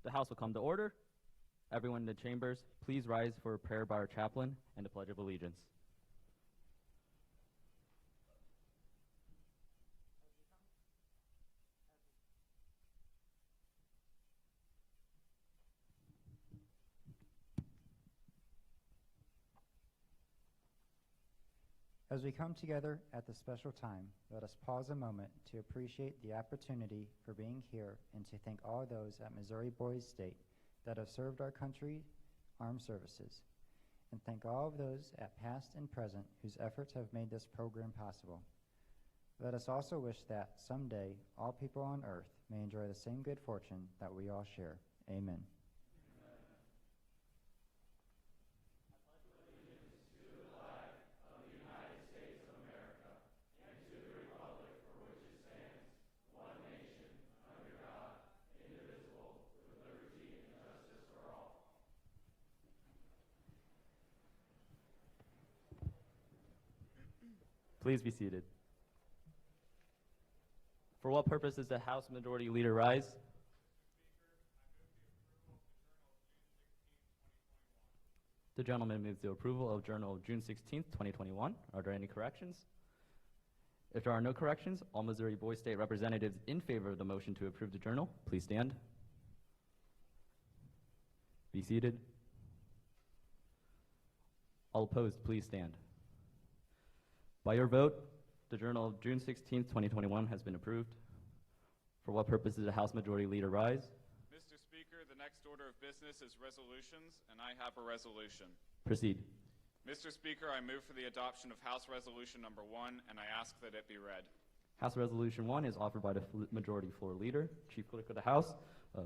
The House will come to order. Everyone in the chambers, please rise for a prayer by our chaplain and the Pledge of Allegiance. As we come together at this special time, let us pause a moment to appreciate the opportunity for being here and to thank all those at Missouri Boys State that have served our country armed services, and thank all of those at past and present whose efforts have made this program possible. Let us also wish that someday all people on earth may enjoy the same good fortune that we all share. Amen. Please be seated. For what purpose does the House Majority Leader rise? The gentleman moves the approval of Journal of June 16th, 2021. Are there any corrections? If there are no corrections, all Missouri Boys State representatives in favor of the motion to approve the journal, please stand. Be seated. All opposed, please stand. By your vote, the Journal of June 16th, 2021 has been approved. For what purpose does the House Majority Leader rise? Mr. Speaker, the next order of business is resolutions, and I have a resolution. Proceed. Mr. Speaker, I move for the adoption of House Resolution Number 1, and I ask that it be read. House Resolution 1 is offered by the Majority Floor Leader. Chief Clerk of the House,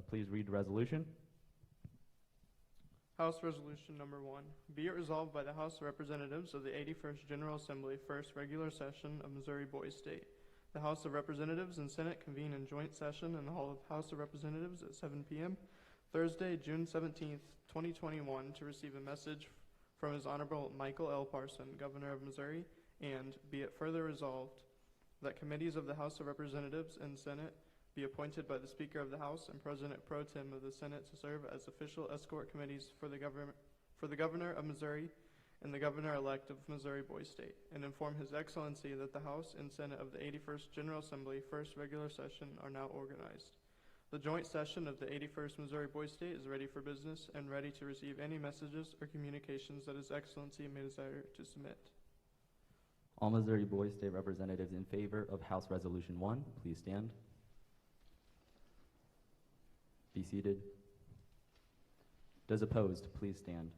please read the resolution. House Resolution Number 1. Be it resolved by the House of Representatives of the 81st General Assembly, First Regular Session of Missouri Boys State. The House of Representatives and Senate convene in joint session in the Hall of House of Representatives at 7 p.m. Thursday, June 17th, 2021, to receive a message from His Honorable Michael L. Parson, Governor of Missouri, and be it further resolved that committees of the House of Representatives and Senate be appointed by the Speaker of the House and President Pro Tem of the Senate to serve as official escort committees for the Governor of Missouri and the Governor-elect of Missouri Boys State, and inform His Excellency that the House and Senate of the 81st General Assembly First Regular Session are now organized. The joint session of the 81st Missouri Boys State is ready for business and ready to receive any messages or communications that His Excellency may desire to submit. All Missouri Boys State representatives in favor of House Resolution 1, please stand. Be seated. Those opposed, please stand.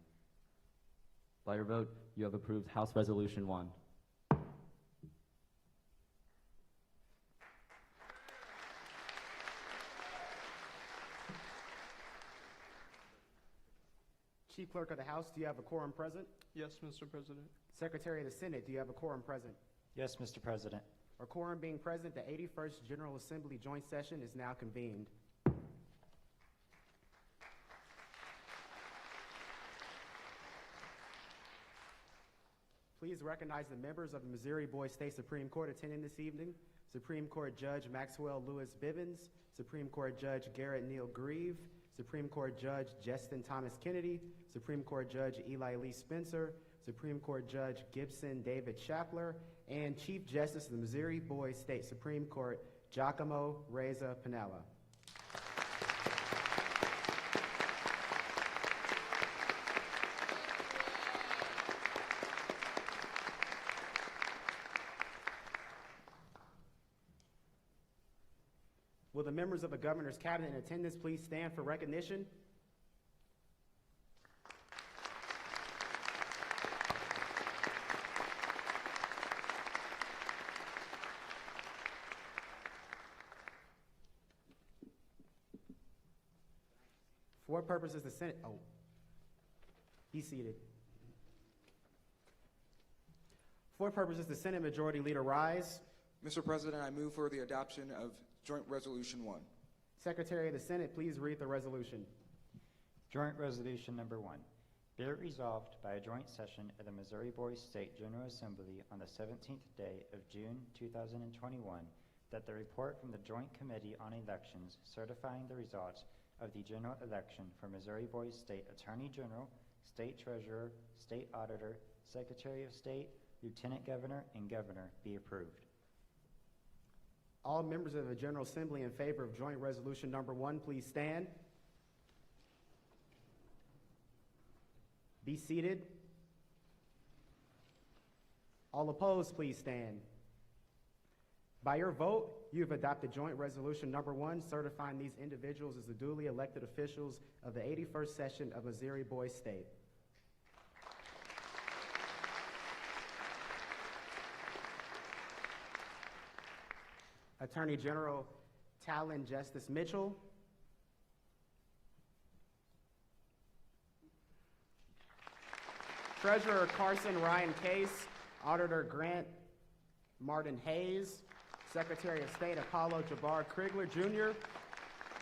By your vote, you have approved House Resolution 1. Chief Clerk of the House, do you have a quorum present? Yes, Mr. President. Secretary of the Senate, do you have a quorum present? Yes, Mr. President. A quorum being present, the 81st General Assembly joint session is now convened. Please recognize the members of the Missouri Boys State Supreme Court attending this evening. Supreme Court Judge Maxwell Lewis Bivens, Supreme Court Judge Garrett Neal Grieve, Supreme Court Judge Justin Thomas Kennedy, Supreme Court Judge Eli Lee Spencer, Supreme Court Judge Gibson David Shapler, and Chief Justice of the Missouri Boys State Supreme Court Giacomo Reza Pinella. Will the members of the Governor's Cabinet in attendance please stand for recognition? For what purpose is the Senate? Oh, he's seated. For what purpose does the Senate Majority Leader rise? Mr. President, I move for the adoption of Joint Resolution 1. Secretary of the Senate, please read the resolution. Joint Resolution Number 1. Be it resolved by a joint session of the Missouri Boys State General Assembly on the 17th day of June 2021 that the report from the Joint Committee on Elections certifying the results of the general election for Missouri Boys State Attorney General, State Treasurer, State Auditor, Secretary of State, Lieutenant Governor, and Governor be approved. All members of the General Assembly in favor of Joint Resolution Number 1, please stand. Be seated. All opposed, please stand. By your vote, you have adopted Joint Resolution Number 1, certifying these individuals as the duly elected officials of the 81st session of Missouri Boys State. Attorney General Talon Justice Mitchell. Treasurer Carson Ryan Case. Auditor Grant Martin Hayes. Secretary of State Apollo Jabbar Krigler Jr.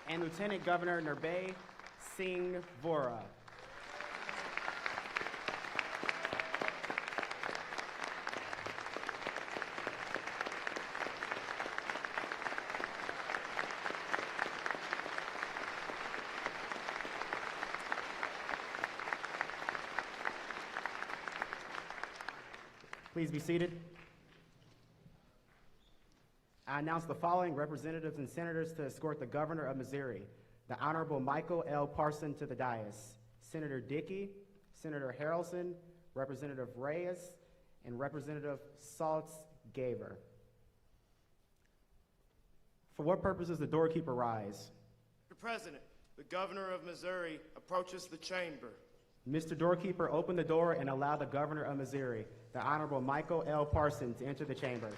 and Lieutenant Governor Nirbhay Singh Vora. Please be seated. I announce the following representatives and senators to escort the Governor of Missouri: the Honorable Michael L. Parson to the dais, Senator Dickey, Senator Harrelson, Representative Reyes, and Representative Saltz-Gaver. For what purpose does the doorkeeper rise? Mr. President, the Governor of Missouri approaches the chamber. Mr. Doorkeeper, open the door and allow the Governor of Missouri, the Honorable Michael L. Parson, to enter the chamber.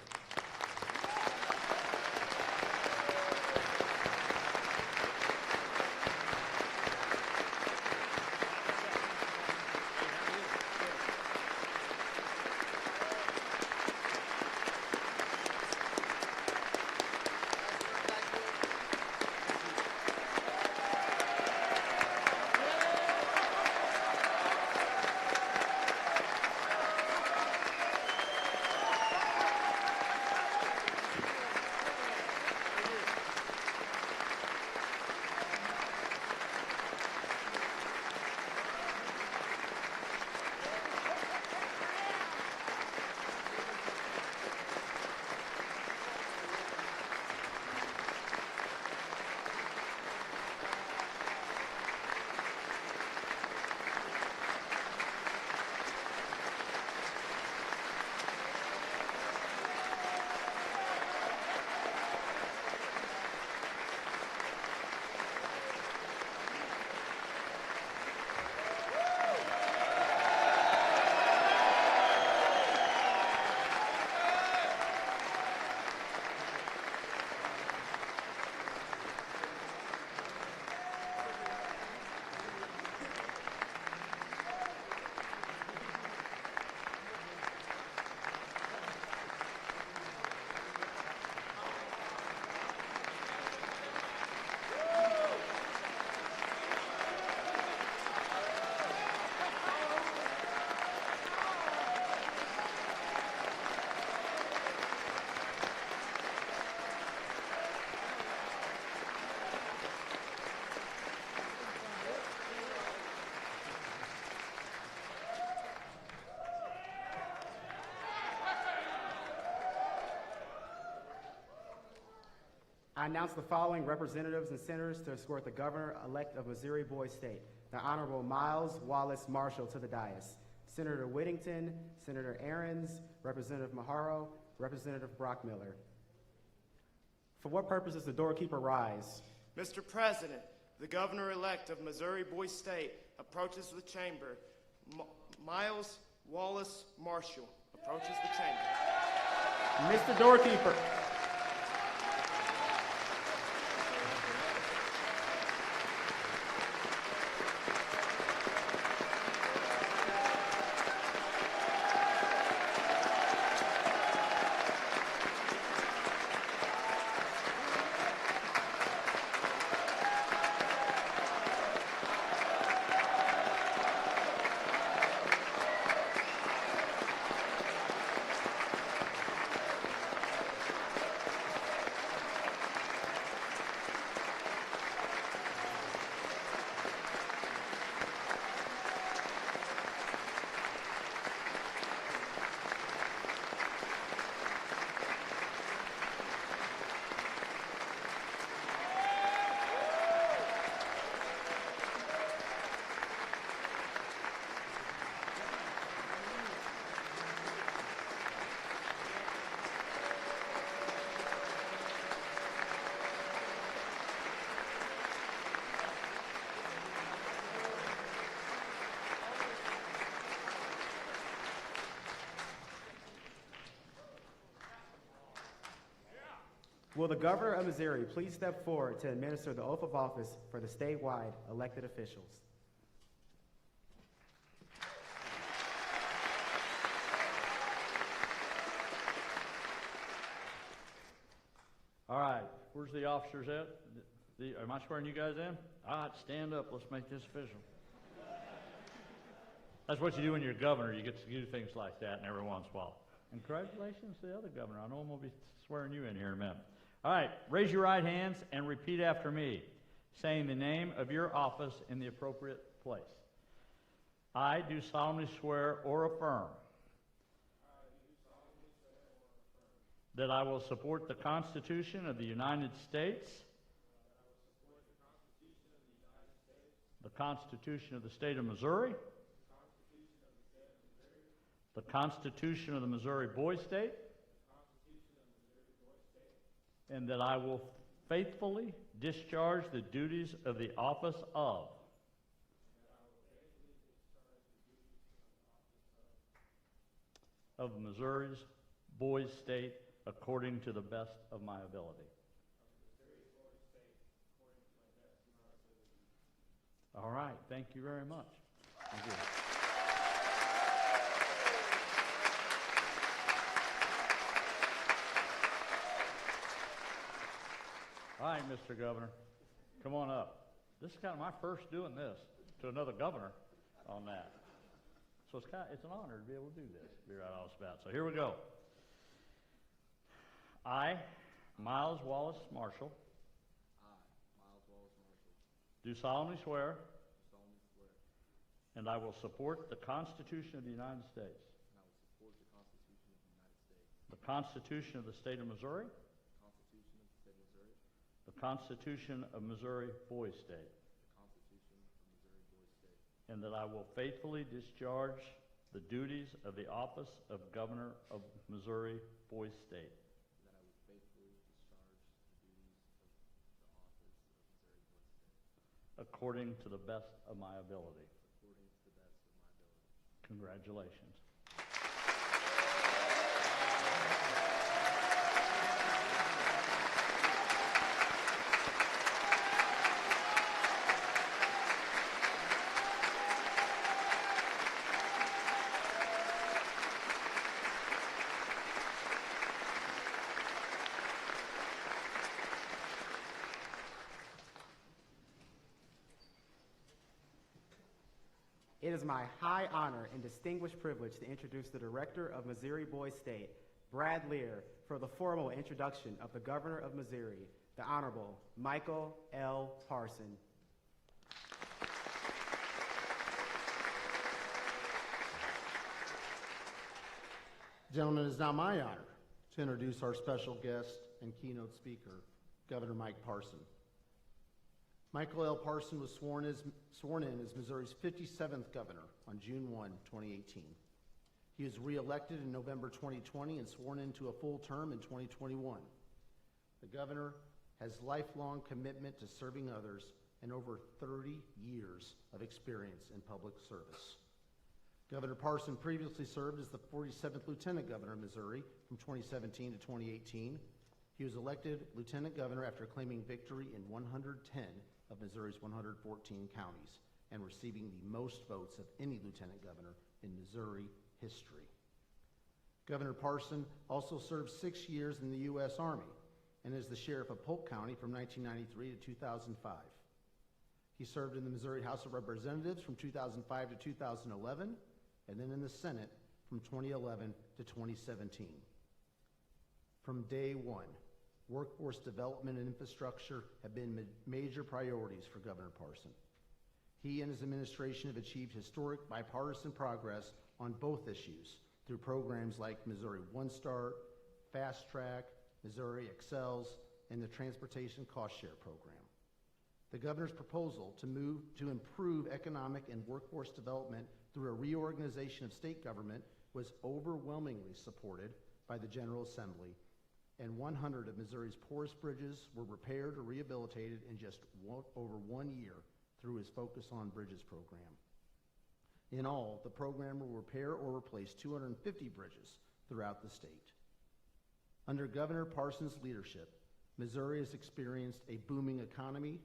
I announce the following representatives and senators to escort the Governor-elect of Missouri Boys State: the Honorable Miles Wallace Marshall to the dais, Senator Whittington, Senator Ahrens, Representative Maharo, Representative Brockmiller. For what purpose does the doorkeeper rise? Mr. President, the Governor-elect of Missouri Boys State approaches the chamber. Miles Wallace Marshall approaches the chamber. Mr. Doorkeeper. Will the Governor of Missouri please step forward to administer the oath of office for the statewide elected officials? All right, where's the officers at? Am I swearing you guys in? All right, stand up. Let's make this official. That's what you do when you're governor. You get to do things like that every once in a while. And congratulations to the other governor. I know I'm going to be swearing you in here in a minute. All right, raise your right hands and repeat after me, saying the name of your office in the appropriate place. I do solemnly swear or affirm that I will support the Constitution of the United States, the Constitution of the State of Missouri, the Constitution of the Missouri Boys State, and that I will faithfully discharge the duties of the office of Missouri's Boys State according to the best of my ability. All right, thank you very much. Thank you. All right, Mr. Governor, come on up. This is kind of my first doing this to another governor on that. So it's an honor to be able to do this, be right off the bat. So here we go. I, Miles Wallace Marshall, do solemnly swear, and I will support the Constitution of the United States, the Constitution of the State of Missouri, the Constitution of Missouri Boys State, and that I will faithfully discharge the duties of the office of Governor of Missouri Boys State. According to the best of my ability. Congratulations. It is my high honor and distinguished privilege to introduce the Director of Missouri Boys State, Brad Lear, for the formal introduction of the Governor of Missouri, the Honorable Michael L. Parson. Gentlemen, it is now my honor to introduce our special guest and keynote speaker, Governor Mike Parson. Michael L. Parson was sworn in as Missouri's 57th governor on June 1, 2018. He was re-elected in November 2020 and sworn into a full term in 2021. The governor has lifelong commitment to serving others and over 30 years of experience in public service. Governor Parson previously served as the 47th Lieutenant Governor of Missouri from 2017 to 2018. He was elected Lieutenant Governor after claiming victory in 110 of Missouri's 114 counties and receiving the most votes of any lieutenant governor in Missouri history. Governor Parson also served 6 years in the U.S. Army and is the sheriff of Polk County from 1993 to 2005. He served in the Missouri House of Representatives from 2005 to 2011 and then in the Senate from 2011 to 2017. From day one, workforce development and infrastructure have been major priorities for Governor Parson. He and his administration have achieved historic bipartisan progress on both issues through programs like Missouri One Start, Fast Track, Missouri Excels, and the Transportation Cost Share Program. The governor's proposal to improve economic and workforce development through a reorganization of state government was overwhelmingly supported by the General Assembly, and 100 of Missouri's poorest bridges were repaired or rehabilitated in just over 1 year through his Focus on Bridges program. In all, the program will repair or replace 250 bridges throughout the state. Under Governor Parson's leadership, Missouri has experienced a booming economy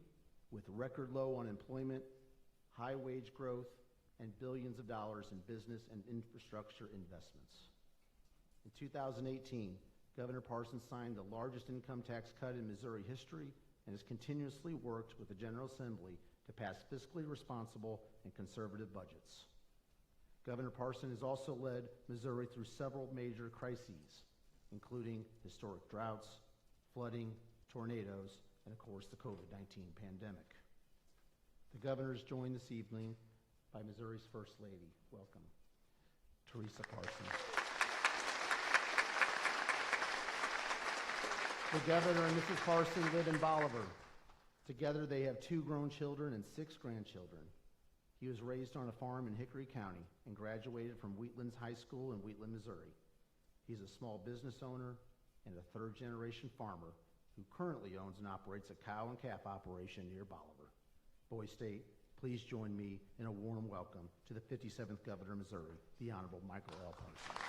with record low unemployment, high wage growth, and billions of dollars in business and infrastructure investments. In 2018, Governor Parson signed the largest income tax cut in Missouri history and has continuously worked with the General Assembly to pass fiscally responsible and conservative budgets. Governor Parson has also led Missouri through several major crises, including historic droughts, flooding, tornadoes, and of course the COVID-19 pandemic. The governor is joined this evening by Missouri's First Lady. Welcome, Teresa Parson. The governor and Mrs. Parson live in Bolivar. Together they have 2 grown children and 6 grandchildren. He was raised on a farm in Hickory County and graduated from Wheatlands High School in Wheatland, Missouri. He's a small business owner and a 3rd-generation farmer who currently owns and operates a cow and calf operation near Bolivar. Boys State, please join me in a warm welcome to the 57th Governor of Missouri, the Honorable Michael L. Parson.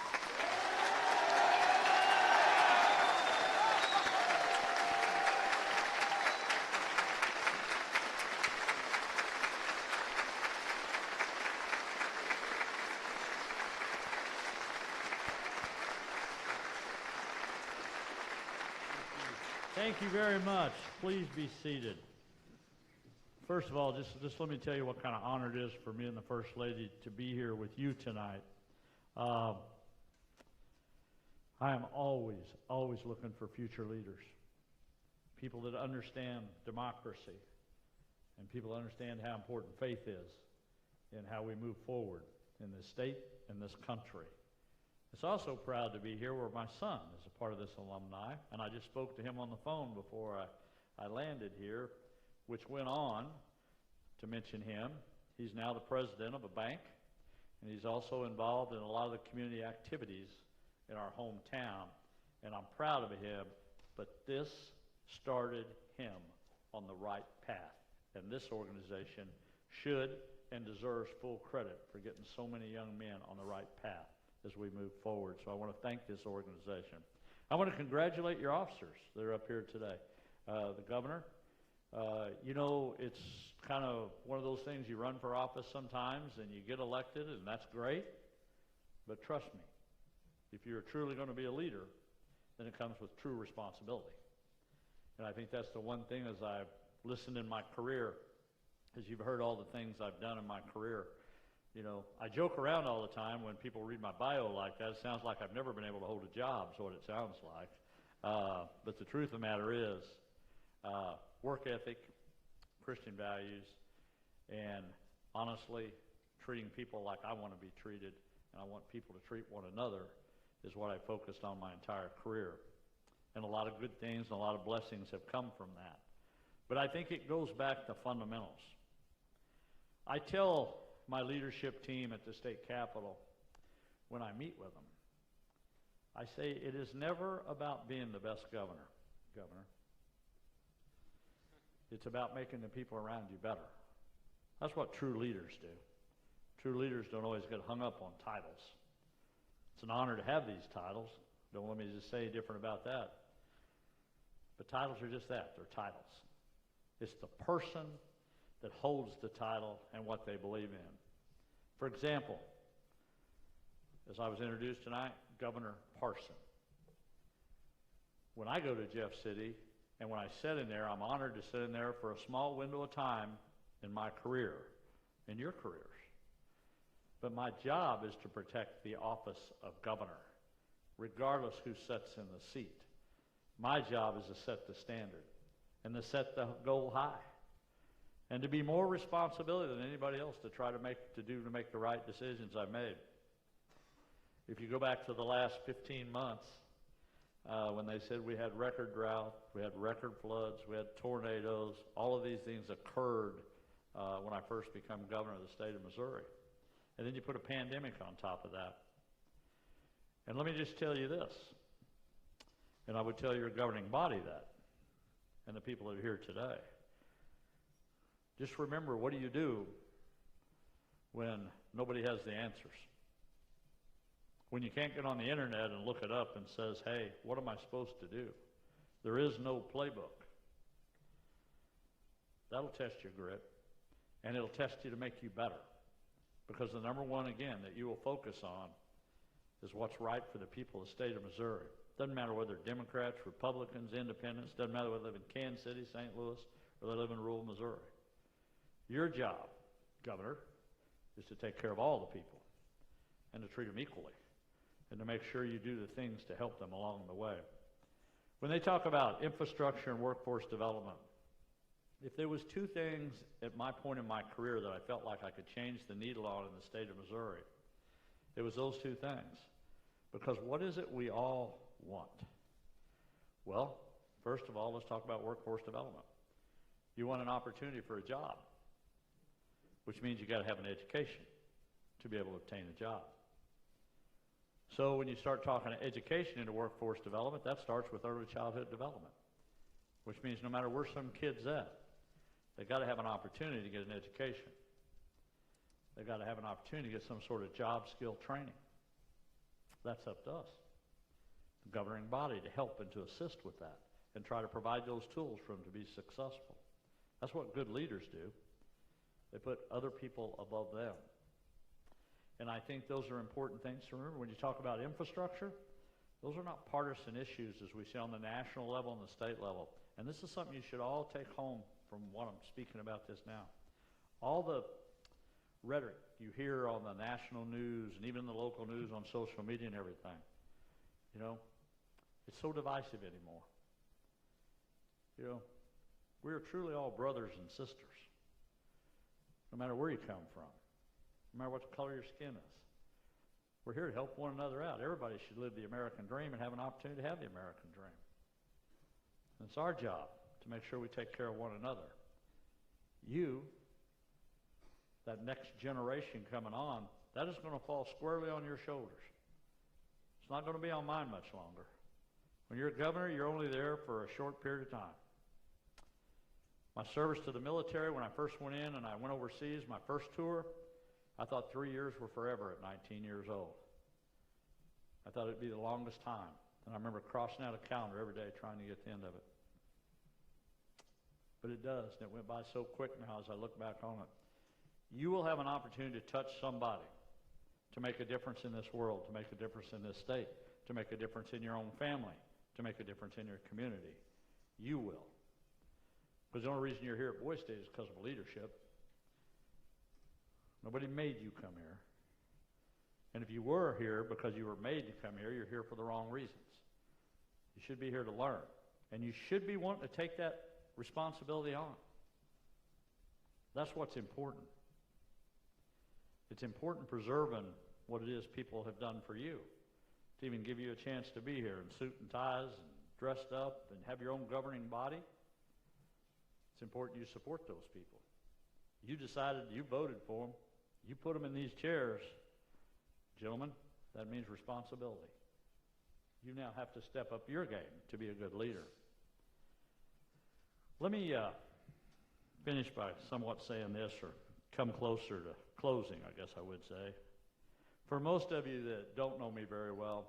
Thank you very much. Please be seated. First of all, just let me tell you what kind of honor it is for me and the First Lady to be here with you tonight. I am always looking for future leaders, people that understand democracy, and people that understand how important faith is in how we move forward in this state and this country. It's also proud to be here where my son is a part of this alumni, and I just spoke to him on the phone before I landed here, which went on to mention him. He's now the president of a bank, and he's also involved in a lot of the community activities in our hometown, and I'm proud of him, but this started him on the right path, and this organization should and deserves full credit for getting so many young men on the right path as we move forward. So I want to thank this organization. I want to congratulate your officers that are up here today. The governor, you know, it's kind of one of those things, you run for office sometimes and you get elected, and that's great, but trust me, if you're truly going to be a leader, then it comes with true responsibility. And I think that's the one thing as I've listened in my career, as you've heard all the things I've done in my career. You know, I joke around all the time when people read my bio like that. It sounds like I've never been able to hold a job, is what it sounds like. But the truth of the matter is, work ethic, Christian values, and honestly, treating people like I want to be treated, and I want people to treat one another, is what I focused on my entire career. And a lot of good things and a lot of blessings have come from that. But I think it goes back to fundamentals. I tell my leadership team at the state capitol, when I meet with them, I say it is never about being the best governor. It's about making the people around you better. That's what true leaders do. True leaders don't always get hung up on titles. It's an honor to have these titles. Don't let me just say different about that. But titles are just that, they're titles. It's the person that holds the title and what they believe in. For example, as I was introduced tonight, Governor Parson. When I go to Jeff City and when I sit in there, I'm honored to sit in there for a small window of time in my career, in your careers. But my job is to protect the office of governor, regardless who sits in the seat. My job is to set the standard and to set the goal high, and to be more responsibility than anybody else to try to make the right decisions I've made. If you go back to the last 15 months, when they said we had record drought, we had record floods, we had tornadoes, all of these things occurred when I first became governor of the state of Missouri. And then you put a pandemic on top of that. And let me just tell you this, and I would tell your governing body that, and the people that are here today. Just remember, what do you do when nobody has the answers? When you can't get on the internet and look it up and says, hey, what am I supposed to do? There is no playbook. That'll test your grit, and it'll test you to make you better. Because the number one, again, that you will focus on is what's right for the people of the state of Missouri. Doesn't matter whether they're Democrats, Republicans, Independents, doesn't matter whether they live in Kansas City, St. Louis, or they live in rural Missouri. Your job, Governor, is to take care of all the people and to treat them equally and to make sure you do the things to help them along the way. When they talk about infrastructure and workforce development, if there was two things at my point in my career that I felt like I could change the needle on in the state of Missouri, it was those two things. Because what is it we all want? Well, first of all, let's talk about workforce development. You want an opportunity for a job, which means you got to have an education to be able to obtain a job. So when you start talking education into workforce development, that starts with early childhood development, which means no matter where some kid's at, they've got to have an opportunity to get an education. They've got to have an opportunity to get some sort of job skill training. That's up to us, the governing body, to help and to assist with that and try to provide those tools for them to be successful. That's what good leaders do. They put other people above them. And I think those are important things to remember. When you talk about infrastructure, those are not partisan issues as we see on the national level and the state level. And this is something you should all take home from what I'm speaking about this now. All the rhetoric you hear on the national news and even the local news on social media and everything, you know, it's so divisive anymore. You know, we are truly all brothers and sisters, no matter where you come from, no matter what the color of your skin is. We're here to help one another out. Everybody should live the American dream and have an opportunity to have the American dream. And it's our job to make sure we take care of one another. You, that next generation coming on, that is going to fall squarely on your shoulders. It's not going to be on mine much longer. When you're a governor, you're only there for a short period of time. My service to the military, when I first went in and I went overseas, my first tour, I thought 3 years were forever at 19 years old. I thought it'd be the longest time. And I remember crossing out a calendar every day trying to get to the end of it. But it does, and it went by so quick now as I look back on it. You will have an opportunity to touch somebody, to make a difference in this world, to make a difference in this state, to make a difference in your own family, to make a difference in your community. You will. Because the only reason you're here at Boys State is because of leadership. Nobody made you come here. And if you were here because you were made to come here, you're here for the wrong reasons. You should be here to learn. And you should be wanting to take that responsibility on. That's what's important. It's important preserving what it is people have done for you, to even give you a chance to be here in suit and ties and dressed up and have your own governing body. It's important you support those people. You decided, you voted for them, you put them in these chairs. Gentlemen, that means responsibility. You now have to step up your game to be a good leader. Let me finish by somewhat saying this, or come closer to closing, I guess I would say. For most of you that don't know me very well,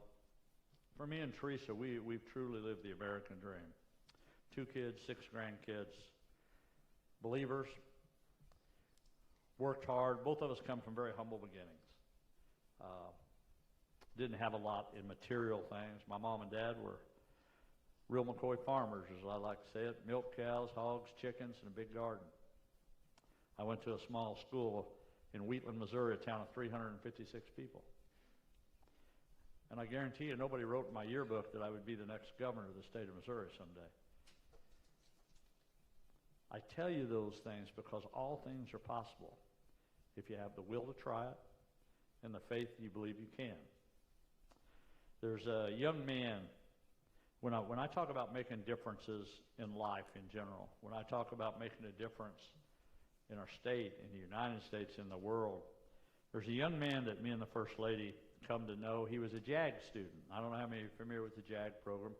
for me and Teresa, we've truly lived the American dream. 2 kids, 6 grandkids, believers, worked hard. Both of us come from very humble beginnings. Didn't have a lot in material things. My mom and dad were real McCoy farmers, as I like to say it. Milk cows, hogs, chickens, and a big garden. I went to a small school in Wheatland, Missouri, a town of 356 people. And I guarantee you nobody wrote in my yearbook that I would be the next governor of the state of Missouri someday. I tell you those things because all things are possible if you have the will to try it and the faith you believe you can. There's a young man, when I talk about making differences in life in general, when I talk about making a difference in our state, in the United States, in the world, there's a young man that me and the First Lady come to know. He was a JAG student. I don't know how many are familiar with the JAG program.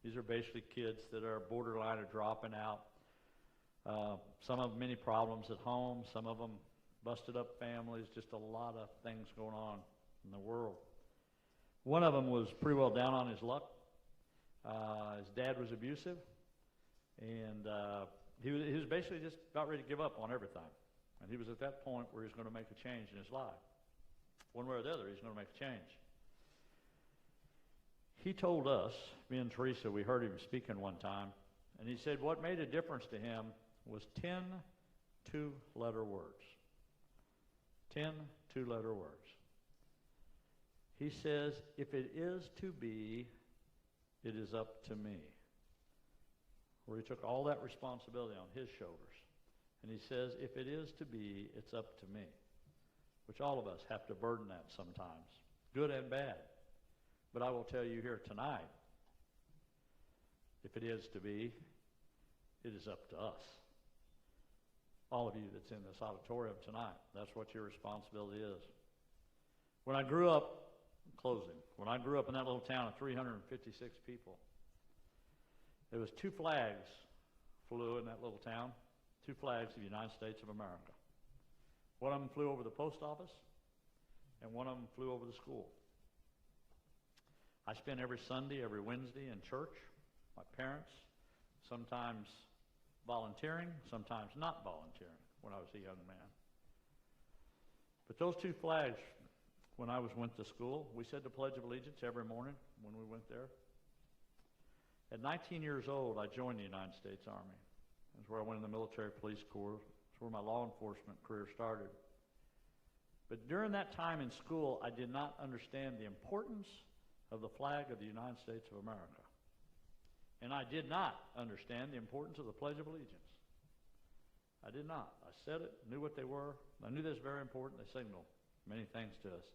These are basically kids that are borderline of dropping out. Some of them many problems at home, some of them busted up families, just a lot of things going on in the world. One of them was pretty well down on his luck. His dad was abusive, and he was basically just about ready to give up on everything. And he was at that point where he was going to make a change in his life. One way or the other, he's going to make a change. He told us, me and Teresa, we heard him speaking one time, and he said what made a difference to him was 10 two-letter words. 10 two-letter words. He says, if it is to be, it is up to me. Where he took all that responsibility on his shoulders. And he says, if it is to be, it's up to me. Which all of us have to burden that sometimes, good and bad. But I will tell you here tonight, if it is to be, it is up to us. All of you that's in this auditorium tonight, that's what your responsibility is. When I grew up, closing, when I grew up in that little town of 356 people, there was 2 flags flew in that little town, 2 flags of the United States of America. One of them flew over the post office, and one of them flew over the school. I spent every Sunday, every Wednesday in church, my parents, sometimes volunteering, sometimes not volunteering when I was a young man. But those 2 flags, when I went to school, we said the Pledge of Allegiance every morning when we went there. At 19 years old, I joined the United States Army. That's where I went in the military police corps. That's where my law enforcement career started. But during that time in school, I did not understand the importance of the flag of the United States of America. And I did not understand the importance of the Pledge of Allegiance. I did not. I said it, knew what they were. I knew this was very important. They signal many things to us.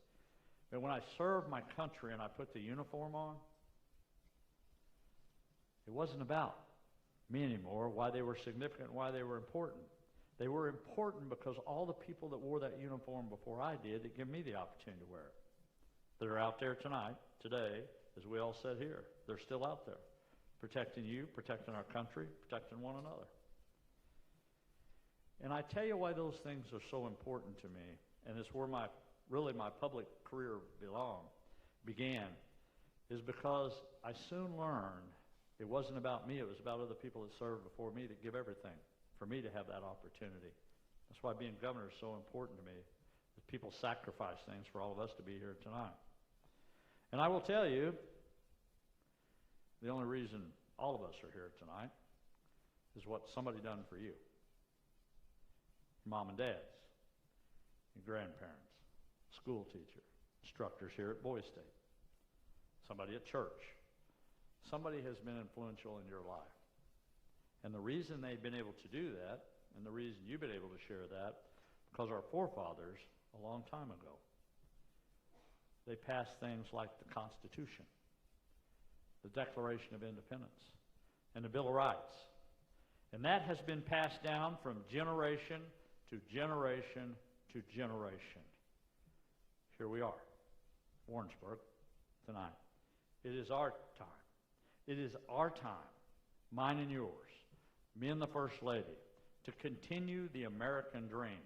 But when I served my country and I put the uniform on, it wasn't about me anymore, why they were significant, why they were important. They were important because all the people that wore that uniform before I did, that gave me the opportunity to wear it. They're out there tonight, today, as we all said here. They're still out there, protecting you, protecting our country, protecting one another. And I tell you why those things are so important to me, and it's where my public career began, is because I soon learned it wasn't about me, it was about other people that served before me that give everything for me to have that opportunity. That's why being governor is so important to me, that people sacrifice things for all of us to be here tonight. And I will tell you, the only reason all of us are here tonight is what somebody done for you. Your mom and dads, your grandparents, school teacher, instructors here at Boys State, somebody at church. Somebody has been influential in your life. And the reason they've been able to do that, and the reason you've been able to share that, because our forefathers, a long time ago, they passed things like the Constitution, the Declaration of Independence, and the Bill of Rights. And that has been passed down from generation to generation to generation. Here we are, Warrensburg, tonight. It is our time. It is our time, mine and yours, me and the First Lady, to continue the American dream.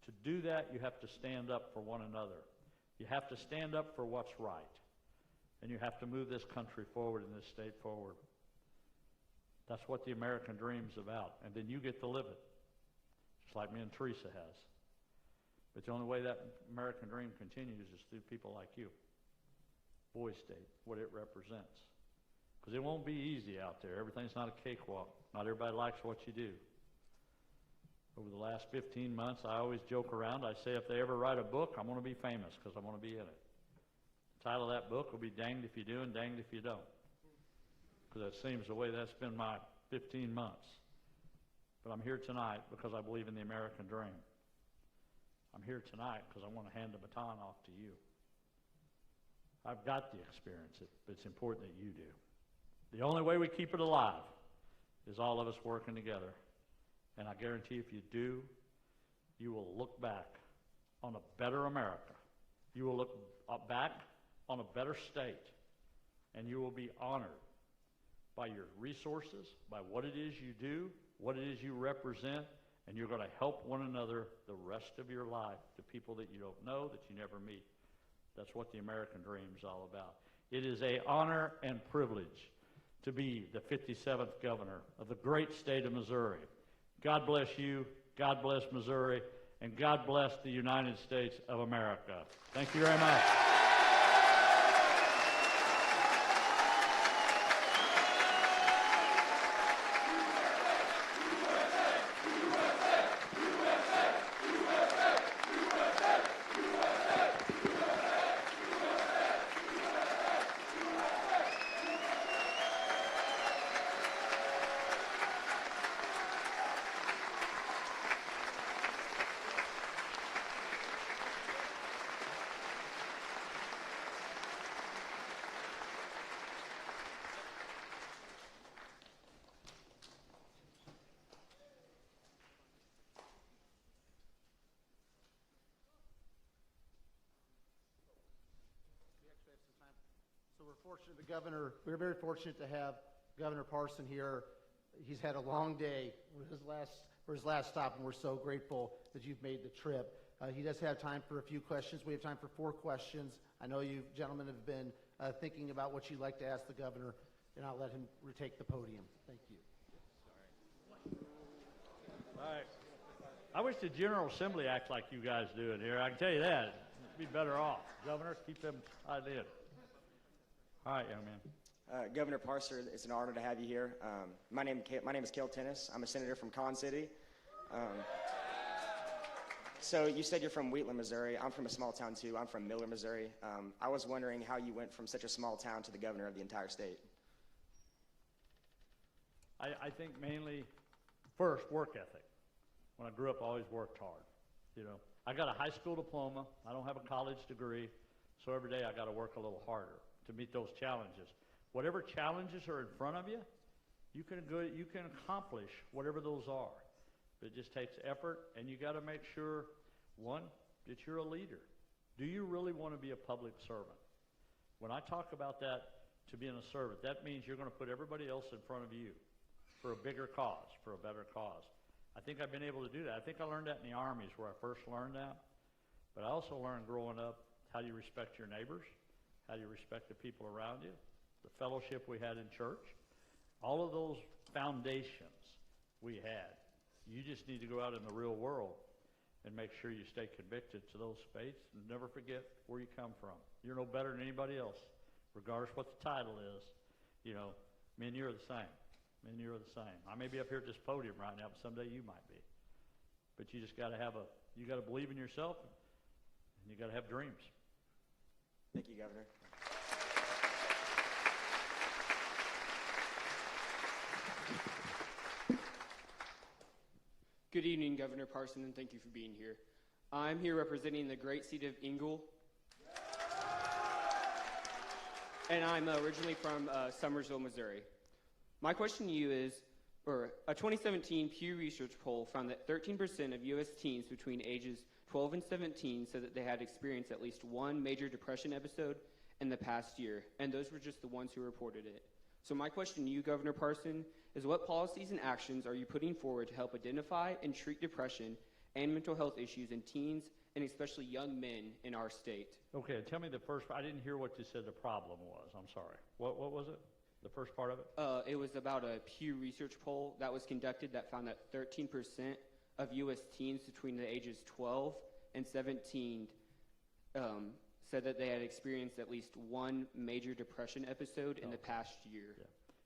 To do that, you have to stand up for one another. You have to stand up for what's right. And you have to move this country forward and this state forward. That's what the American dream's about. And then you get to live it, just like me and Teresa has. But the only way that American dream continues is through people like you. Boys State, what it represents. Because it won't be easy out there. Everything's not a cakewalk. Not everybody likes what you do. Over the last 15 months, I always joke around. I say if they ever write a book, I'm going to be famous because I want to be in it. The title of that book will be Danged If You Do and Danged If You Don't. Because that seems the way that's been my 15 months. But I'm here tonight because I believe in the American dream. I'm here tonight because I want to hand the baton off to you. I've got the experience, but it's important that you do. The only way we keep it alive is all of us working together. And I guarantee if you do, you will look back on a better America. You will look back on a better state. And you will be honored by your resources, by what it is you do, what it is you represent, and you're going to help one another the rest of your life, to people that you don't know, that you never meet. That's what the American dream is all about. It is an honor and privilege to be the 57th governor of the great state of Missouri. God bless you, God bless Missouri, and God bless the United States of America. Thank you very much. So we're very fortunate to have Governor Parson here. He's had a long day for his last stop, and we're so grateful that you've made the trip. He does have time for a few questions. We have time for 4 questions. I know you gentlemen have been thinking about what you'd like to ask the governor, and I'll let him retake the podium. Thank you. All right. I wish the General Assembly acts like you guys do in here. I can tell you that. You'd be better off. Governor, keep them tied in. All right, young man. Governor Parson, it's an honor to have you here. My name is Cale Tennis. I'm a senator from Con City. So you said you're from Wheatland, Missouri. I'm from a small town too. I'm from Miller, Missouri. I was wondering how you went from such a small town to the governor of the entire state. I think mainly, first, work ethic. When I grew up, I always worked hard. You know, I got a high school diploma. I don't have a college degree, so every day I got to work a little harder to meet those challenges. Whatever challenges are in front of you, you can accomplish whatever those are. But it just takes effort, and you got to make sure, one, that you're a leader. Do you really want to be a public servant? When I talk about that, to being a servant, that means you're going to put everybody else in front of you for a bigger cause, for a better cause. I think I've been able to do that. I think I learned that in the armies where I first learned that. But I also learned growing up how do you respect your neighbors, how do you respect the people around you, the fellowship we had in church. All of those foundations we had. You just need to go out in the real world and make sure you stay convicted to those faiths and never forget where you come from. You're no better than anybody else, regardless what the title is. You know, men, you're the same. Men, you're the same. I may be up here at this podium right now, but someday you might be. But you just got to you got to believe in yourself, and you got to have dreams. Thank you, Governor. Good evening, Governor Parson, and thank you for being here. I'm here representing the great seat of Ingle, and I'm originally from Summersville, Missouri. My question to you is, a 2017 Pew Research poll found that 13% of U.S. teens between ages 12 and 17 said that they had experienced at least one major depression episode in the past year, and those were just the ones who reported it. So my question to you, Governor Parson, is what policies and actions are you putting forward to help identify and treat depression and mental health issues in teens and especially young men in our state? Okay, tell me the first. I didn't hear what you said the problem was. I'm sorry. What was it? The first part of it? It was about a Pew Research poll that was conducted that found that 13% of U.S. teens between the ages 12 and 17 said that they had experienced at least one major depression episode in the past year.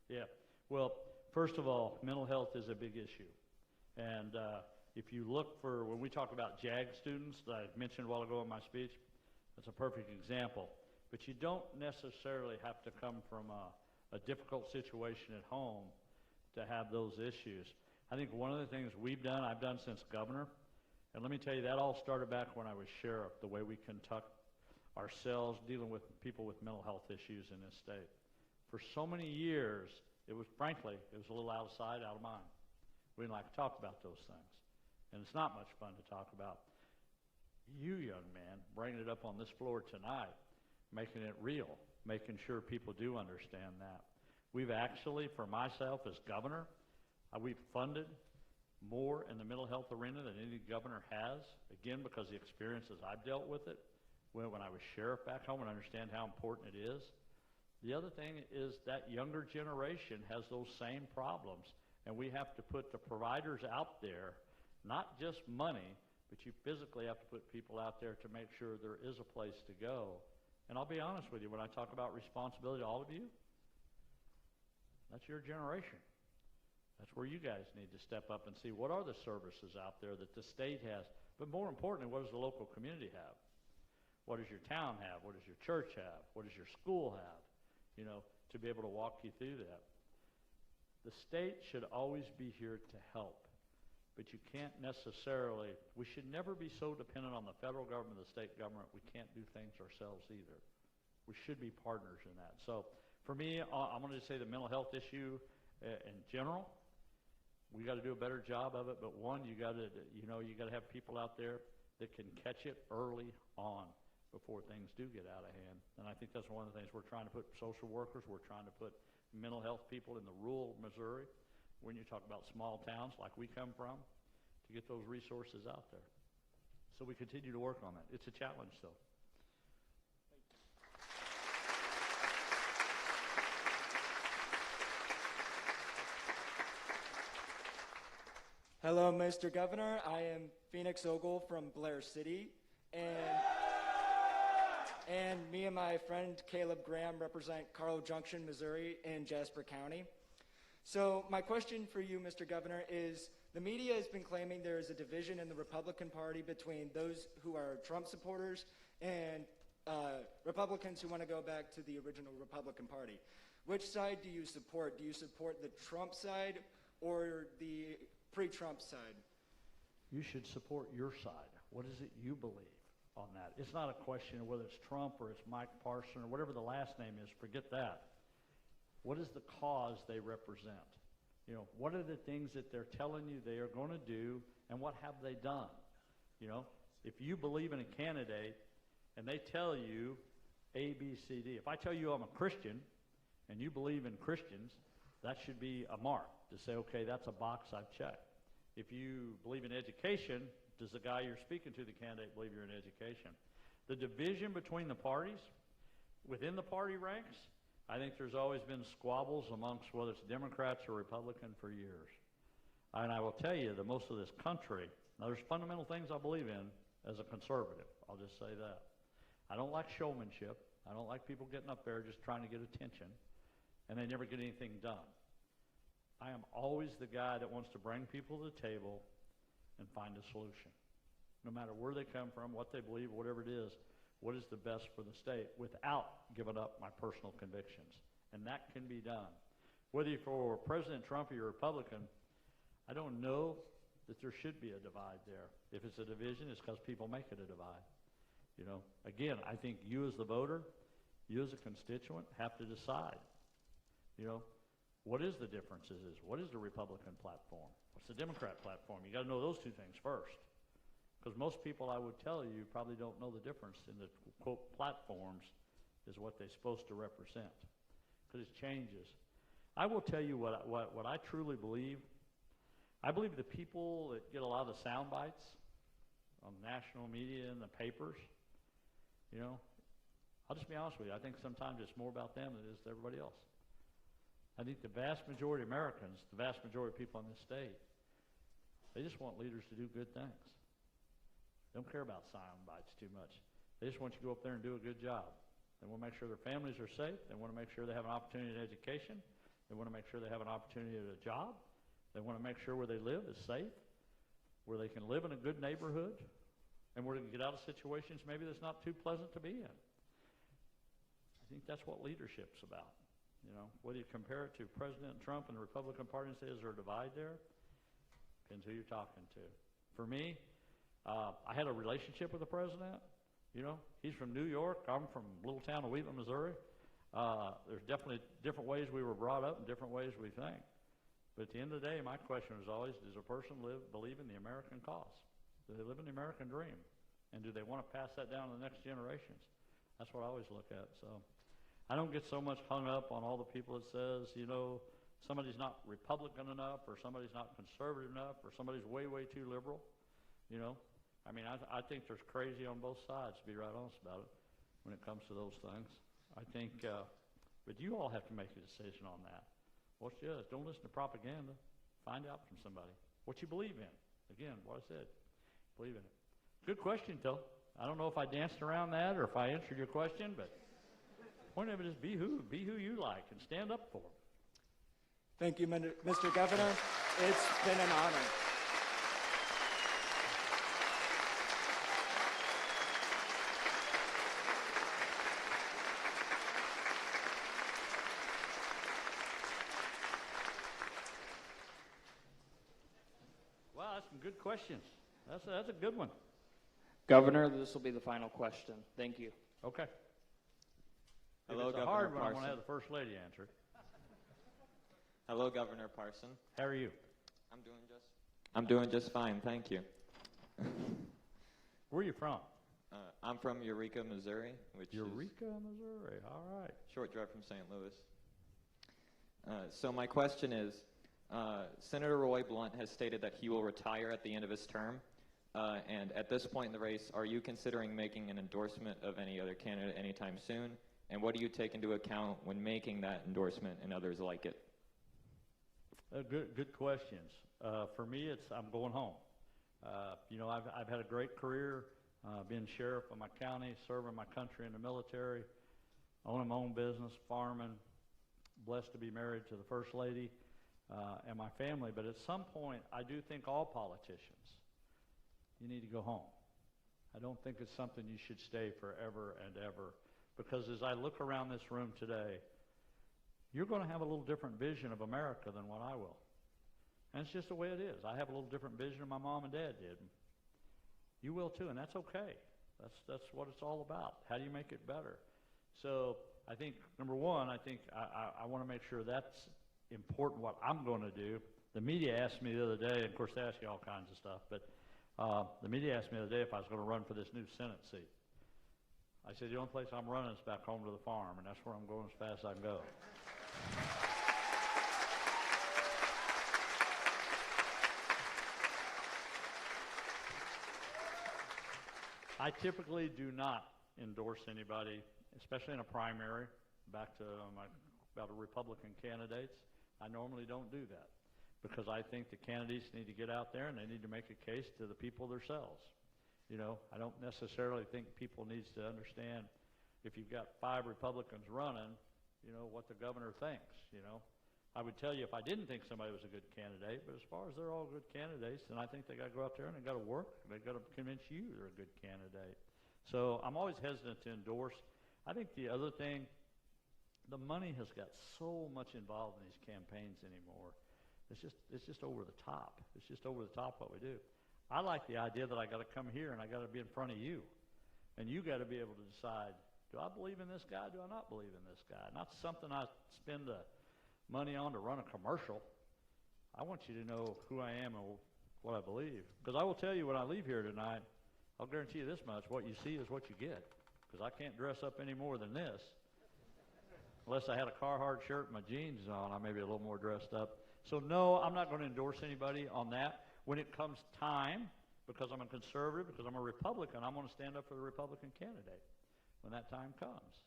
Yeah. Well, first of all, mental health is a big issue. And if you look for, when we talk about JAG students that I mentioned a while ago in my speech, that's a perfect example. But you don't necessarily have to come from a difficult situation at home to have those issues. I think one of the things I've done since governor, and let me tell you, that all started back when I was sheriff, the way we conduct ourselves dealing with people with mental health issues in this state. For so many years, it was a little out of sight, out of mind. We didn't like to talk about those things. And it's not much fun to talk about. You, young man, bringing it up on this floor tonight, making it real, making sure people do understand that. We've actually, for myself as governor, we've funded more in the mental health arena than any governor has, again, because the experiences I've dealt with it, when I was sheriff back home and understand how important it is. The other thing is that younger generation has those same problems, and we have to put the providers out there, not just money, but you physically have to put people out there to make sure there is a place to go. And I'll be honest with you, when I talk about responsibility to all of you, that's your generation. That's where you guys need to step up and see what are the services out there that the state has. But more importantly, what does the local community have? What does your town have? What does your church have? What does your school have? You know, to be able to walk you through that. The state should always be here to help. But you can't necessarily, we should never be so dependent on the federal government, the state government, we can't do things ourselves either. We should be partners in that. So for me, I'm going to say the mental health issue in general, we got to do a better job of it. But one, you got to have people out there that can catch it early on before things do get out of hand. And I think that's one of the things we're trying to put social workers, we're trying to put mental health people in the rural Missouri, when you talk about small towns like we come from, to get those resources out there. So we continue to work on that. It's a challenge, though. Hello, Mr. Governor. I am Phoenix Ogle from Blair City, and me and my friend Caleb Graham represent Carlo Junction, Missouri in Jasper County. So my question for you, Mr. Governor, is the media has been claiming there is a division in the Republican Party between those who are Trump supporters and Republicans who want to go back to the original Republican Party. Which side do you support? Do you support the Trump side or the pre-Trump side? You should support your side. What is it you believe on that? It's not a question of whether it's Trump or it's Mike Parson or whatever the last name is. Forget that. What is the cause they represent? You know, what are the things that they're telling you they are going to do, and what have they done? You know, if you believe in a candidate and they tell you A, B, C, D. If I tell you I'm a Christian and you believe in Christians, that should be a mark to say, okay, that's a box I've checked. If you believe in education, does the guy you're speaking to, the candidate, believe you're in education? The division between the parties, within the party ranks, I think there's always been squabbles amongst whether it's Democrats or Republican for years. And I will tell you that most of this country, now there's fundamental things I believe in as a conservative. I'll just say that. I don't like showmanship. I don't like people getting up there just trying to get attention, and they never get anything done. I am always the guy that wants to bring people to the table and find a solution. No matter where they come from, what they believe, whatever it is, what is the best for the state without giving up my personal convictions. And that can be done. Whether you're for President Trump or you're a Republican, I don't know that there should be a divide there. If it's a division, it's because people make it a divide. You know, again, I think you as the voter, you as a constituent have to decide, you know, what is the differences? What is the Republican platform? What's the Democrat platform? You got to know those two things first. Because most people, I would tell you, probably don't know the difference in the, quote, platforms is what they're supposed to represent. Because it changes. I will tell you what I truly believe. I believe the people that get a lot of the sound bites on national media and the papers, you know, I'll just be honest with you. I think sometimes it's more about them than it is to everybody else. I think the vast majority of Americans, the vast majority of people in this state, they just want leaders to do good things. They don't care about sound bites too much. They just want you to go up there and do a good job. They want to make sure their families are safe. They want to make sure they have an opportunity at education. They want to make sure they have an opportunity at a job. They want to make sure where they live is safe, where they can live in a good neighborhood, and where they can get out of situations maybe that's not too pleasant to be in. I think that's what leadership's about. You know, whether you compare it to President Trump and the Republican Party and say, is there a divide there? Depends who you're talking to. For me, I had a relationship with the president. You know, he's from New York. I'm from a little town of Wheatland, Missouri. There's definitely different ways we were brought up and different ways we think. But at the end of the day, my question is always, does a person believe in the American cause? Do they live in the American dream? And do they want to pass that down to the next generations? That's what I always look at. So I don't get so much hung up on all the people that says, you know, somebody's not Republican enough or somebody's not conservative enough or somebody's way, way too liberal. You know, I mean, I think there's crazy on both sides, to be right honest about it, when it comes to those things. I think But you all have to make a decision on that. What's just, don't listen to propaganda. Find out from somebody what you believe in. Again, what I said, believe in it. Good question, though. I don't know if I danced around that or if I answered your question, but the point of it is be who you like and stand up for them. Thank you, Mr. Governor. It's been an honor. Wow, that's some good questions. That's a good one. Governor, this will be the final question. Thank you. Okay. Hello, if it's a Governor hard one, I'm Parson. going to have the First Lady answer it. Hello, Governor Parson. How are you? I'm doing just fine, thank you. Where are you from? I'm from Eureka, Missouri, which Eureka, Missouri. All right. Short drive from St. Louis. So my question is, Senator Roy Blunt has stated that he will retire at the end of his term. And at this point in the race, are you considering making an endorsement of any other candidate anytime soon? And what do you take into account when making that endorsement and others like it? Good questions. For me, I'm going home. I've had a great career, being sheriff of my county, serving my country in the military, owning my own business, farming, blessed to be married to the First Lady and my family. But at some point, I do think all politicians, you need to go home. I don't think it's something you should stay forever and ever. Because as I look around this room today, you're going to have a little different vision of America than what I will. And it's just the way it is. I have a little different vision than my mom and dad did. You will too, and that's okay. That's what it's all about. How do you make it better? So I think, number one, I want to make sure that's important, what I'm going to do. The media asked me the other day, and of course they ask you all kinds of stuff, but the media asked me the other day if I was going to run for this new Senate seat. I said, the only place I'm running is back home to the farm, and that's where I'm going as fast as I can go. I typically do not endorse anybody, especially in a primary, back to about Republican candidates. I normally don't do that because I think the candidates need to get out there and they need to make a case to the people themselves. I don't necessarily think people need to understand if you've got 5 Republicans running, what the governor thinks, I would tell you if I didn't think somebody was a good candidate, but as far as they're all good candidates, then I think they got to go out there and they got to work. They got to convince you they're a good candidate. So I'm always hesitant to endorse. I think the other thing, the money has got so much involved in these campaigns anymore. It's just over the top. It's just over the top what we do. I like the idea that I got to come here and I got to be in front of you, and you got to be able to decide: do I believe in this guy? Do I not believe in this guy? Not something I spend the money on to run a commercial. I want you to know who I am and what I believe. Because I will tell you when I leave here tonight, I'll guarantee you this much: what you see is what you get. Because I can't dress up any more than this. Unless I had a Carhartt shirt and my jeans on, I may be a little more dressed up. So no, I'm not going to endorse anybody on that. When it comes time, because I'm a conservative, because I'm a Republican, I'm going to stand up for the Republican candidate when that time comes.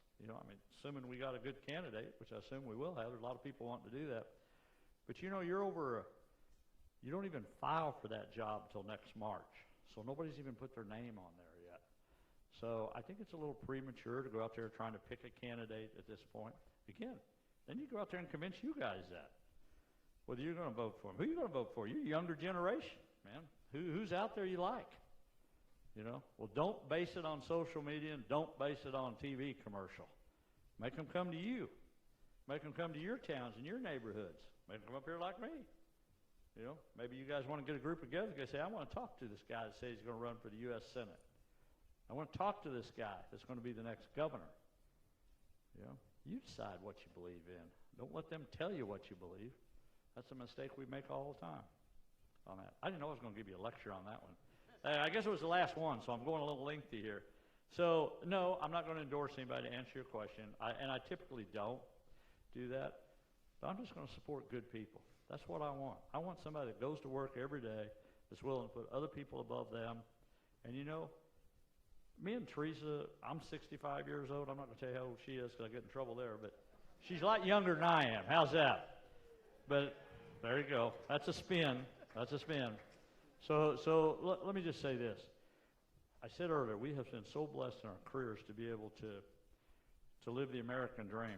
Assuming we got a good candidate, which I assume we will have. There's a lot of people wanting to do that. But you don't even file for that job until next March. So nobody's even put their name on there yet. So I think it's a little premature to go out there trying to pick a candidate at this point. Again, then you go out there and convince you guys that. Whether you're going to vote for him. Who are you going to vote for? You're a younger generation, man. Who's out there you like? Well, don't base it on social media and don't base it on TV commercial. Make them come to you. Make them come to your towns and your neighborhoods. Make them come up here like me. Maybe you guys want to get a group together and say, I want to talk to this guy that says he's going to run for the U.S. Senate. I want to talk to this guy that's going to be the next governor. You decide what you believe in. Don't let them tell you what you believe. That's a mistake we make all the time on that. I didn't know I was going to give you a lecture on that one. I guess it was the last one, so I'm going a little lengthy here. So, no, I'm not going to endorse anybody to answer your question, and I typically don't do that. But I'm just going to support good people. That's what I want. I want somebody that goes to work every day, that's willing to put other people above them. And me and Teresa, I'm 65 years old. I'm not going to tell you how old she is because I get in trouble there, but She's a lot younger than I am. How's that? But there you go. That's a spin. That's a spin. So let me just say this. I said earlier, we have been so blessed in our careers to be able to live the American dream.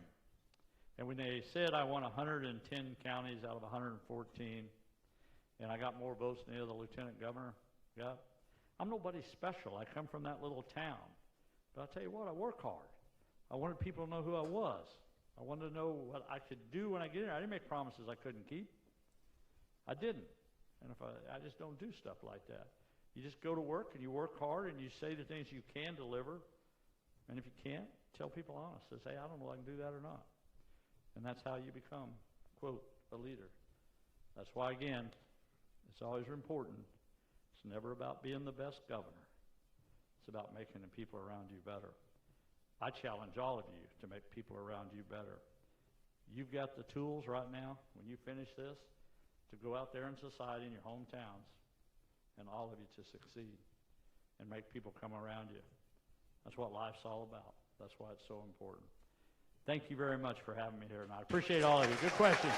And when they said I won 110 counties out of 114, and I got more votes than the other lieutenant governor got, I'm nobody special. I come from that little town. But I'll tell you what, I work hard. I wanted people to know who I was. I wanted to know what I could do when I get in. I didn't make promises I couldn't keep. I didn't. And if I just don't do stuff like that. You just go to work and you work hard and you say the things you can deliver. And if you can't, tell people honest. Say, hey, I don't know if I can do that or not. And that's how you become, quote, a leader. That's why, again, it's always important. It's never about being the best governor. It's about making the people around you better. I challenge all of you to make people around you better. You've got the tools right now, when you finish this, to go out there in society, in your hometowns, and all of you to succeed and make people come around you. That's what life's all about. That's why it's so important. Thank you very much for having me here tonight. I appreciate all of you. Good questions.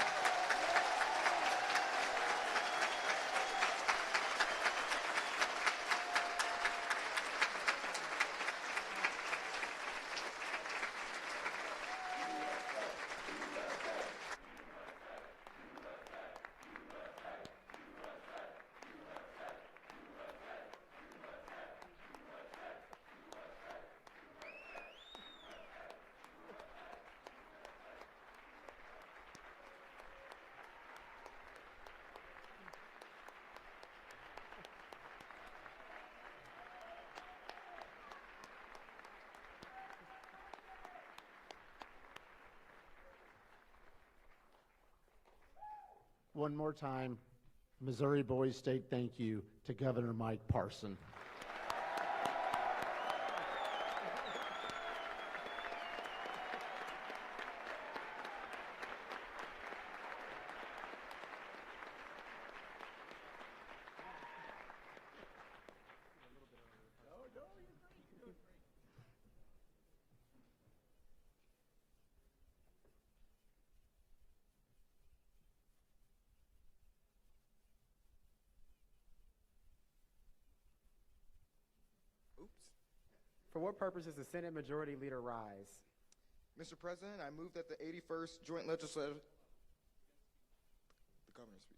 One more time, Missouri Boys State, thank you to Governor Mike Parson. For what purpose does the Senate Majority Leader rise? Mr. President, I move that the 81st Joint Legislative... The governor's speech.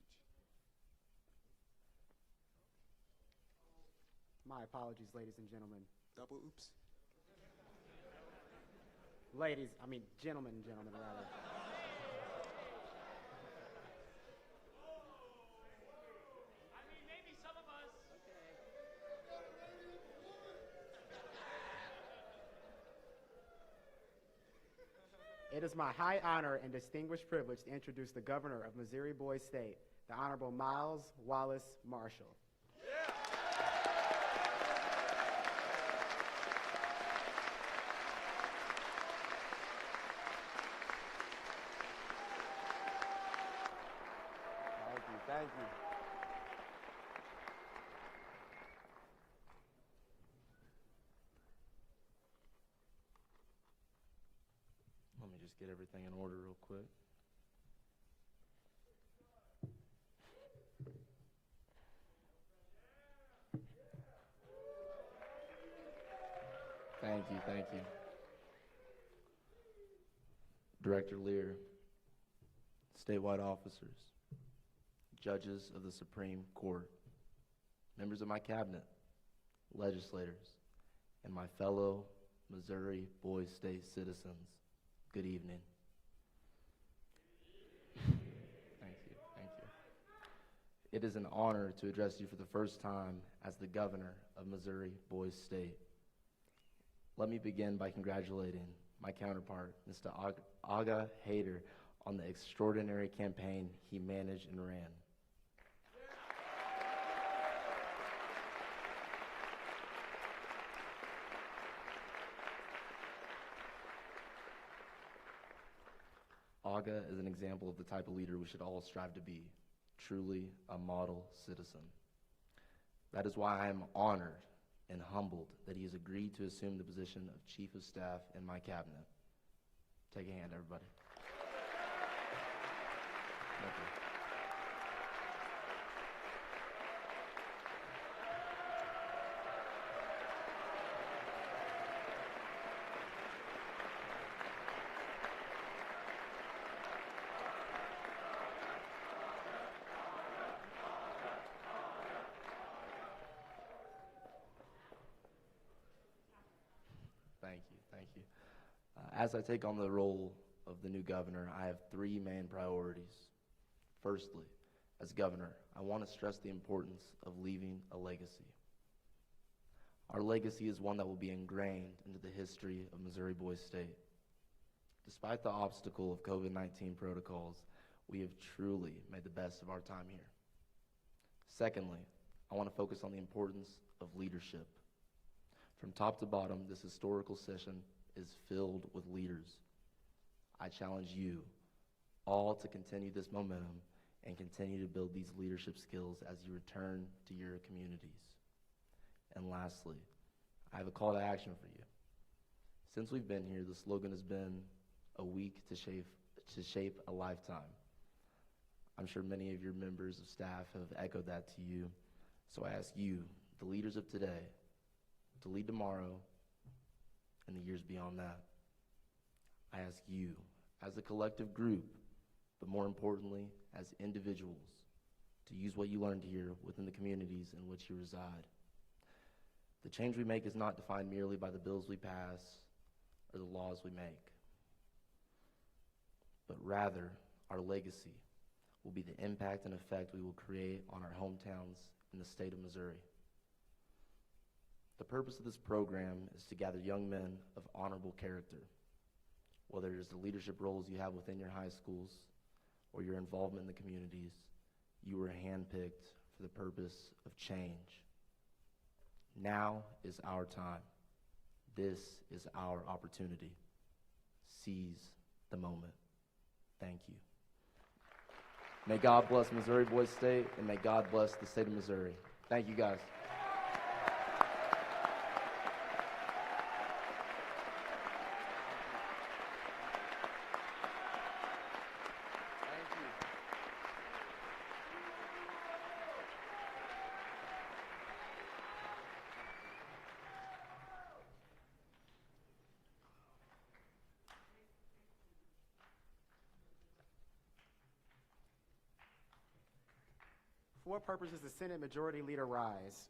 My apologies, ladies and gentlemen. Double oops. Gentlemen, rather. It is my high honor and distinguished privilege to introduce the Governor of Missouri Boys State, the Honorable Miles Wallace Marshall. Thank you. Let me just get everything in order real quick. Thank you. Director Lear, statewide officers, judges of the Supreme Court, members of my cabinet, legislators, and my fellow Missouri Boys State citizens, good evening. Thank you. It is an honor to address you for the first time as the governor of Missouri Boys State. Let me begin by congratulating my counterpart, Mr. Aga Hader, on the extraordinary campaign he managed and ran. Aga is an example of the type of leader we should all strive to be, truly a model citizen. That is why I am honored and humbled that he has agreed to assume the position of Chief of Staff in my cabinet. Take a hand, everybody. Thank you. Thank you, thank you. As I take on the role of the new governor, I have three main priorities. Firstly, as governor, I want to stress the importance of leaving a legacy. Our legacy is one that will be ingrained into the history of Missouri Boys State. Despite the obstacle of COVID-19 protocols, we have truly made the best of our time here. Secondly, I want to focus on the importance of leadership. From top to bottom, this historical session is filled with leaders. I challenge you all to continue this momentum and continue to build these leadership skills as you return to your communities. And lastly, I have a call to action for you. Since we've been here, the slogan has been a week to shape a lifetime. I'm sure many of your members of staff have echoed that to you. So I ask you, the leaders of today, to lead tomorrow and the years beyond that. I ask you, as a collective group, but more importantly, as individuals, to use what you learned here within the communities in which you reside. The change we make is not defined merely by the bills we pass or the laws we make, but rather our legacy will be the impact and effect we will create on our hometowns in the state of Missouri. The purpose of this program is to gather young men of honorable character. Whether it is the leadership roles you have within your high schools or your involvement in the communities, you were handpicked for the purpose of change. Now is our time. This is our opportunity. Seize the moment. Thank you. May God bless Missouri Boys State, and may God bless the state of Missouri. Thank you, guys. For what purpose does the Senate Majority Leader rise?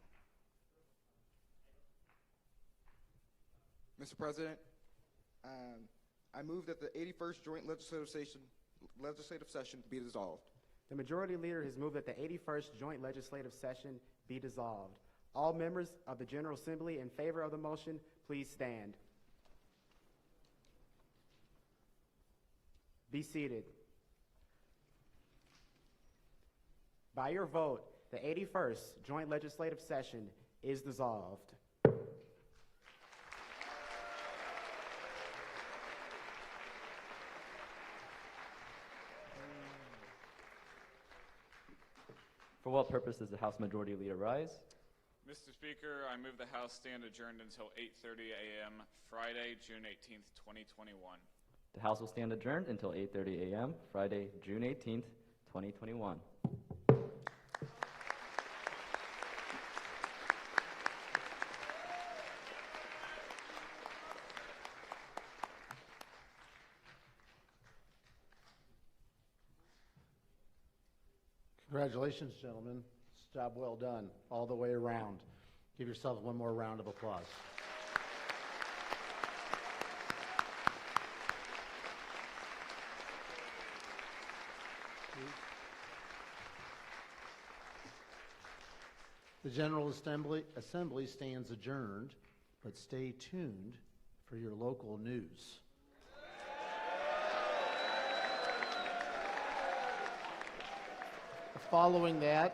Mr. President, I move that the 81st Joint Legislative Session be dissolved. The Majority Leader has moved that the 81st Joint Legislative Session be dissolved. All members of the General Assembly in favor of the motion, please stand. Be seated. By your vote, the 81st Joint Legislative Session is dissolved. For what purpose does the House Majority Leader rise? Mr. Speaker, I move the House stand adjourned until 8:30 a.m. Friday, June 18th, 2021. The House will stand adjourned until 8:30 a.m. Friday, June 18th, 2021. Congratulations, gentlemen. It's a job well done, all the way around. Give yourselves one more round of applause. The General Assembly stands adjourned, but stay tuned for your local news. Following that,